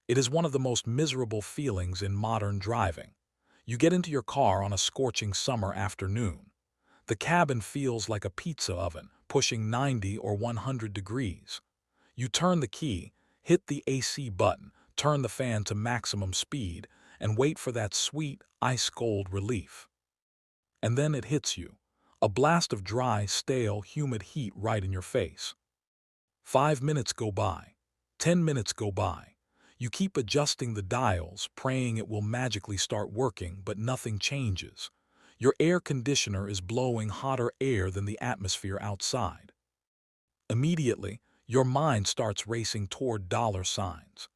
It is one of the most miserable feelings in modern driving. You get into your car on a scorching summer afternoon. The cabin feels like a pizza oven, pushing 90 or 100 degrees. You turn the key, hit the AC button, turn the fan to maximum speed, and wait for that sweet, ice-cold relief. And then it hits you. A blast of dry, stale, humid heat right in your face. 5 minutes go by. 10 minutes go by. You keep adjusting the dials, praying it will magically start working, but nothing changes. Your air conditioner is blowing hotter air than the atmosphere outside. Immediately, your mind starts racing toward dollar signs.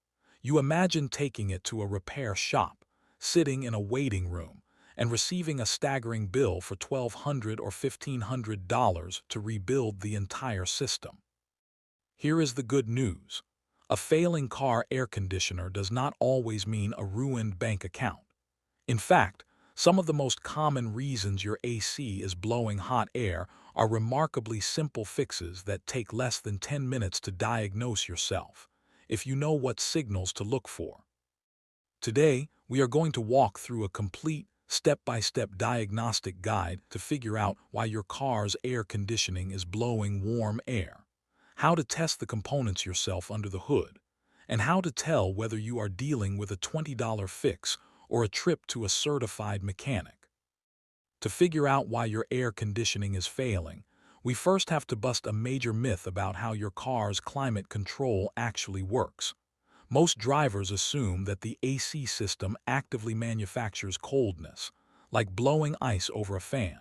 You imagine taking it to a repair shop, sitting in a waiting room, and receiving a staggering bill for $1,200 or $1,500 to rebuild the entire system. Here is the good news. A failing car air conditioner does not always mean a ruined bank account. In fact, some of the most common reasons your AC is blowing hot air are remarkably simple fixes that take less than 10 minutes to diagnose yourself, if you know what signals to look for. Today, we are going to walk through a complete, step-by-step diagnostic guide to figure out why your car's air conditioning is blowing warm air, how to test the components yourself under the hood, and how to tell whether you are dealing with a $20 fix or a trip to a certified mechanic. To figure out why your air conditioning is failing, we first have to bust a major myth about how your car's climate control actually works. Most drivers assume that the AC system actively manufactures coldness, like blowing ice over a fan.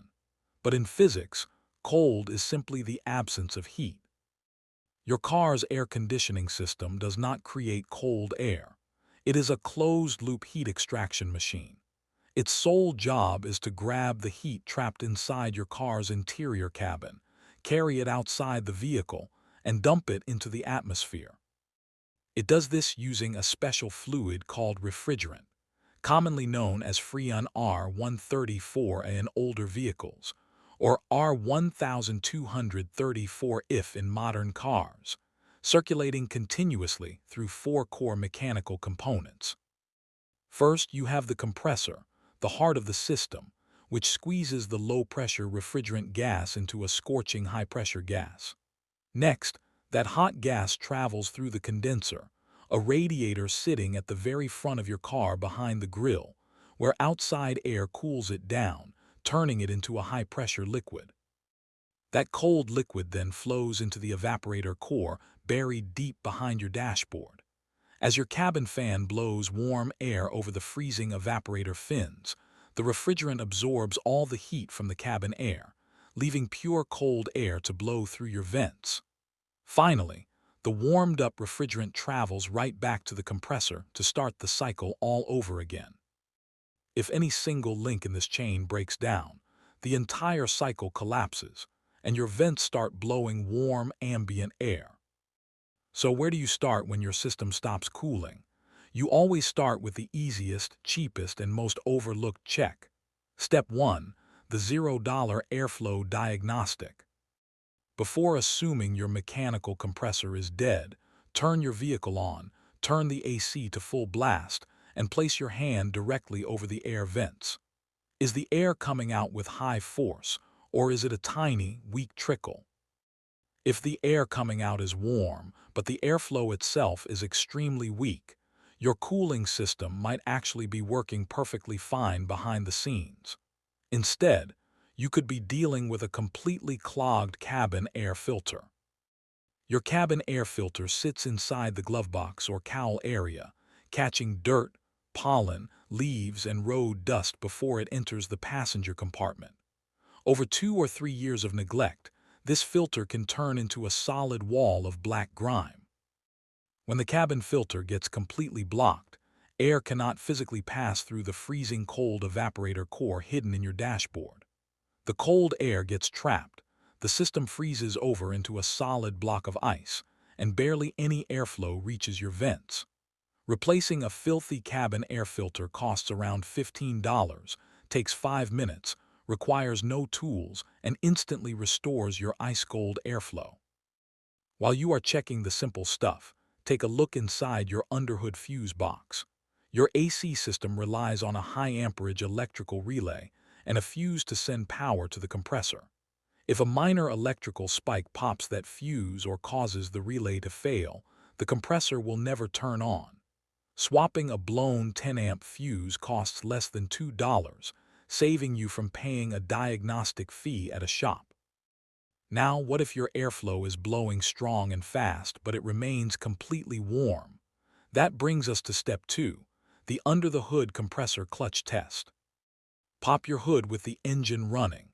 But in physics, cold is simply the absence of heat. Your car's air conditioning system does not create cold air. It is a closed-loop heat extraction machine. Its sole job is to grab the heat trapped inside your car's interior cabin, carry it outside the vehicle, and dump it into the atmosphere. It does this using a special fluid called refrigerant, commonly known as Freon R-134a in older vehicles, or R-1234yf in modern cars, circulating continuously through four core mechanical components. First, you have the compressor, the heart of the system, which squeezes the low-pressure refrigerant gas into a scorching high-pressure gas. Next, that hot gas travels through the condenser, a radiator sitting at the very front of your car behind the grille, where outside air cools it down, turning it into a high-pressure liquid. That cold liquid then flows into the evaporator core buried deep behind your dashboard. As your cabin fan blows warm air over the freezing evaporator fins, the refrigerant absorbs all the heat from the cabin air, leaving pure cold air to blow through your vents. Finally, the warmed-up refrigerant travels right back to the compressor to start the cycle all over again. If any single link in this chain breaks down, the entire cycle collapses, and your vents start blowing warm, ambient air. So where do you start when your system stops cooling? You always start with the easiest, cheapest, and most overlooked check. Step 1. The $0 airflow diagnostic. Before assuming your mechanical compressor is dead, turn your vehicle on, turn the AC to full blast, and place your hand directly over the air vents. Is the air coming out with high force, or is it a tiny, weak trickle? If the air coming out is warm, but the airflow itself is extremely weak, your cooling system might actually be working perfectly fine behind the scenes. Instead, you could be dealing with a completely clogged cabin air filter. Your cabin air filter sits inside the glove box or cowl area, catching dirt, pollen, leaves, and road dust before it enters the passenger compartment. Over 2 or 3 years of neglect, this filter can turn into a solid wall of black grime. When the cabin filter gets completely blocked, air cannot physically pass through the freezing cold evaporator core hidden in your dashboard. The cold air gets trapped, the system freezes over into a solid block of ice, and barely any airflow reaches your vents. Replacing a filthy cabin air filter costs around $15, takes 5 minutes, requires no tools, and instantly restores your ice-cold airflow. While you are checking the simple stuff, take a look inside your underhood fuse box. Your AC system relies on a high-amperage electrical relay and a fuse to send power to the compressor. If a minor electrical spike pops that fuse or causes the relay to fail, the compressor will never turn on. Swapping a blown 10-amp fuse costs less than $2, saving you from paying a diagnostic fee at a shop. Now, what if your airflow is blowing strong and fast, but it remains completely warm? That brings us to step 2, the under-the-hood compressor clutch test. Pop your hood with the engine running.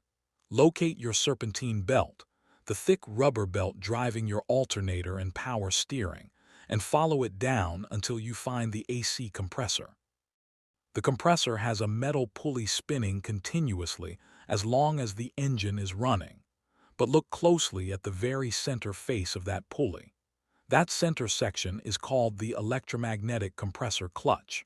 Locate your serpentine belt, the thick rubber belt driving your alternator and power steering, and follow it down until you find the AC compressor. The compressor has a metal pulley spinning continuously as long as the engine is running. But look closely at the very center face of that pulley. That center section is called the electromagnetic compressor clutch.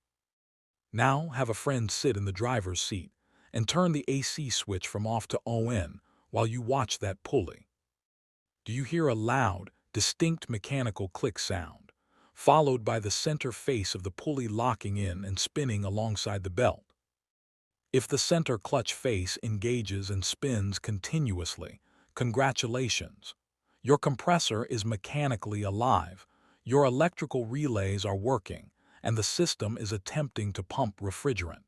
Now have a friend sit in the driver's seat and turn the AC switch from off to on while you watch that pulley. Do you hear a loud, distinct mechanical click sound, followed by the center face of the pulley locking in and spinning alongside the belt? If the center clutch face engages and spins continuously, congratulations! Your compressor is mechanically alive, your electrical relays are working, and the system is attempting to pump refrigerant.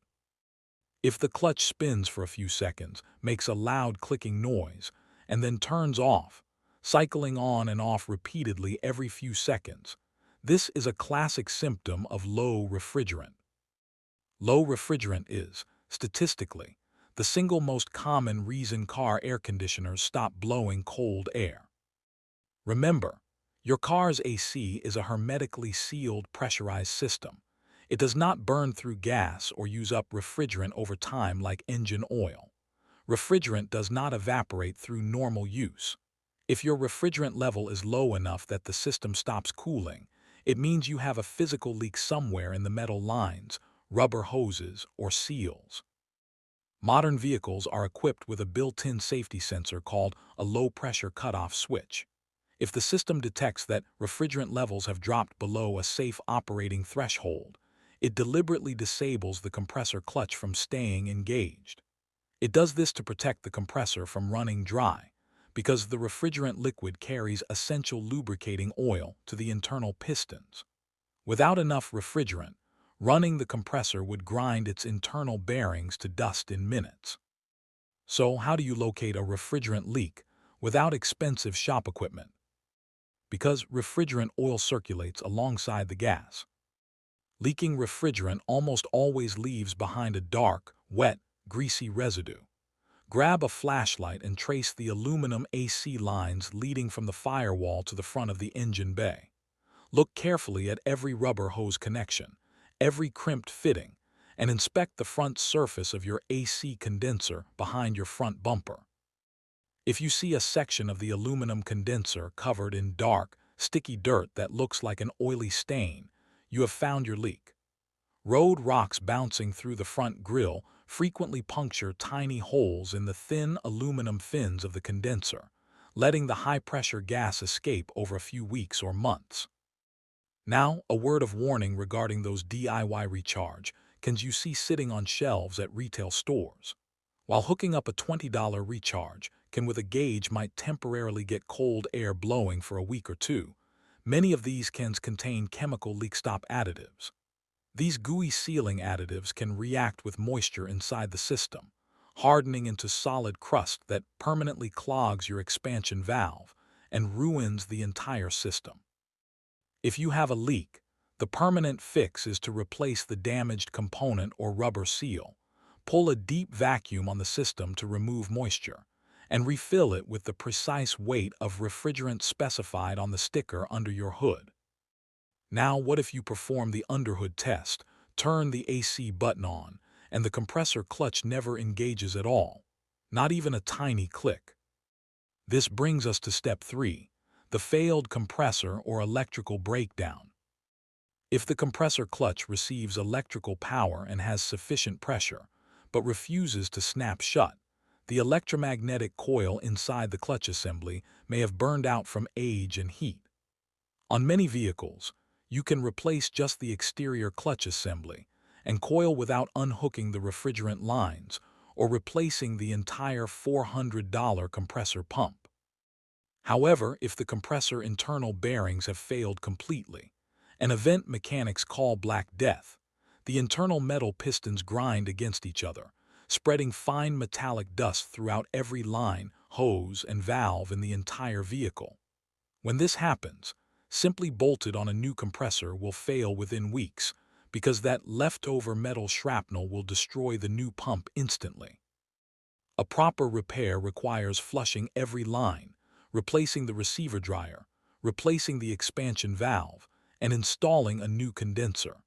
If the clutch spins for a few seconds, makes a loud clicking noise, and then turns off, cycling on and off repeatedly every few seconds, this is a classic symptom of low refrigerant. Low refrigerant is, statistically, the single most common reason car air conditioners stop blowing cold air. Remember, your car's AC is a hermetically sealed pressurized system. It does not burn through gas or use up refrigerant over time like engine oil. Refrigerant does not evaporate through normal use. If your refrigerant level is low enough that the system stops cooling, it means you have a physical leak somewhere in the metal lines, rubber hoses, or seals. Modern vehicles are equipped with a built-in safety sensor called a low-pressure cutoff switch. If the system detects that refrigerant levels have dropped below a safe operating threshold, it deliberately disables the compressor clutch from staying engaged. It does this to protect the compressor from running dry, because the refrigerant liquid carries essential lubricating oil to the internal pistons. Without enough refrigerant, running the compressor would grind its internal bearings to dust in minutes. So, how do you locate a refrigerant leak without expensive shop equipment? Because refrigerant oil circulates alongside the gas. Leaking refrigerant almost always leaves behind a dark, wet, greasy residue. Grab a flashlight and trace the aluminum AC lines leading from the firewall to the front of the engine bay. Look carefully at every rubber hose connection, every crimped fitting, and inspect the front surface of your AC condenser behind your front bumper. If you see a section of the aluminum condenser covered in dark, sticky dirt that looks like an oily stain, you have found your leak. Road rocks bouncing through the front grille frequently puncture tiny holes in the thin aluminum fins of the condenser, letting the high-pressure gas escape over a few weeks or months. Now, a word of warning regarding those DIY recharge cans you see sitting on shelves at retail stores. While hooking up a $20 recharge can with a gauge might temporarily get cold air blowing for a week or two, many of these cans contain chemical leak-stop additives. These gooey sealing additives can react with moisture inside the system, hardening into solid crust that permanently clogs your expansion valve and ruins the entire system. If you have a leak, the permanent fix is to replace the damaged component or rubber seal, pull a deep vacuum on the system to remove moisture, and refill it with the precise weight of refrigerant specified on the sticker under your hood. Now, what if you perform the underhood test, turn the AC button on, and the compressor clutch never engages at all, not even a tiny click? This brings us to step 3, the failed compressor or electrical breakdown. If the compressor clutch receives electrical power and has sufficient pressure, but refuses to snap shut, the electromagnetic coil inside the clutch assembly may have burned out from age and heat. On many vehicles, You can replace just the exterior clutch assembly and coil without unhooking the refrigerant lines or replacing the entire $400 compressor pump. However, if the compressor internal bearings have failed completely, an event mechanics call Black Death, the internal metal pistons grind against each other, spreading fine metallic dust throughout every line, hose, and valve in the entire vehicle. When this happens, simply bolted on a new compressor will fail within weeks because that leftover metal shrapnel will destroy the new pump instantly. A proper repair requires flushing every line, replacing the receiver dryer, replacing the expansion valve, and installing a new condenser.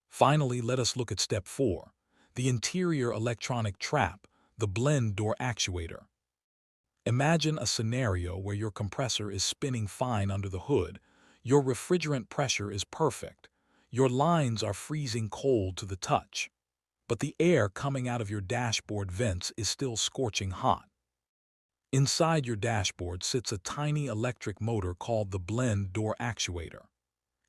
Finally, let us look at step 4, the interior electronic trap, the blend door actuator. Imagine a scenario where your compressor is spinning fine under the hood, your refrigerant pressure is perfect, your lines are freezing cold to the touch, but the air coming out of your dashboard vents is still scorching hot. Inside your dashboard sits a tiny electric motor called the blend door actuator.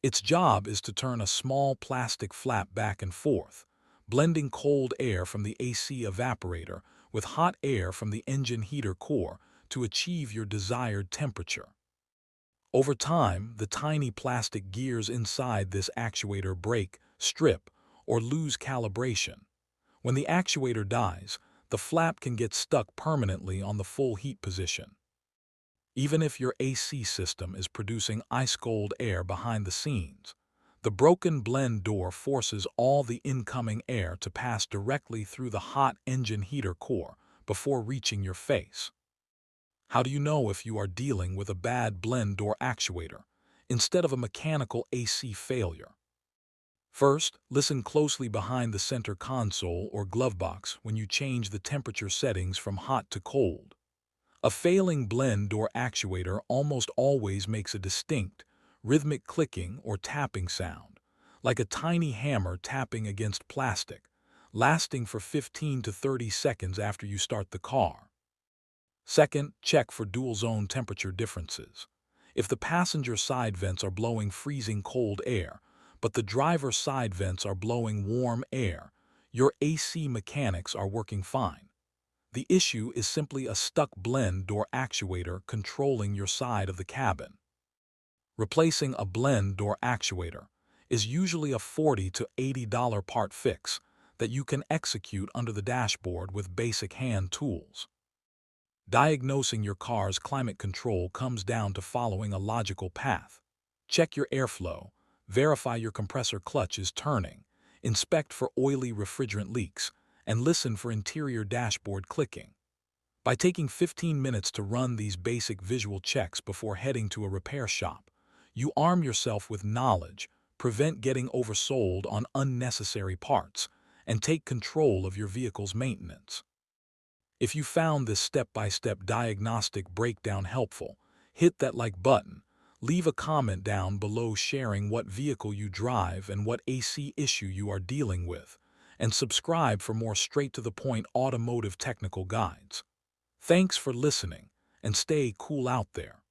Its job is to turn a small plastic flap back and forth, blending cold air from the AC evaporator with hot air from the engine heater core to achieve your desired temperature. Over time, the tiny plastic gears inside this actuator break, strip, or lose calibration. When the actuator dies, the flap can get stuck permanently on the full heat position. Even if your AC system is producing ice-cold air behind the scenes, the broken blend door forces all the incoming air to pass directly through the hot engine heater core before reaching your face. How do you know if you are dealing with a bad blend door actuator instead of a mechanical AC failure? First, listen closely behind the center console or glove box when you change the temperature settings from hot to cold. A failing blend door actuator almost always makes a distinct, rhythmic clicking or tapping sound, like a tiny hammer tapping against plastic, lasting for 15 to 30 seconds after you start the car. Second, check for dual-zone temperature differences. If the passenger side vents are blowing freezing cold air, but the driver side vents are blowing warm air, your AC mechanics are working fine. The issue is simply a stuck blend door actuator controlling your side of the cabin. Replacing a blend door actuator is usually a $40 to $80 part fix that you can execute under the dashboard with basic hand tools. Diagnosing your car's climate control comes down to following a logical path. Check your airflow, verify your compressor clutch is turning, inspect for oily refrigerant leaks, and listen for interior dashboard clicking. By taking 15 minutes to run these basic visual checks before heading to a repair shop, you arm yourself with knowledge, prevent getting oversold on unnecessary parts, and take control of your vehicle's maintenance. If you found this step-by-step diagnostic breakdown helpful, hit that like button, leave a comment down below sharing what vehicle you drive and what AC issue you are dealing with, and subscribe for more straight-to-the-point automotive technical guides. Thanks for listening, and stay cool out there.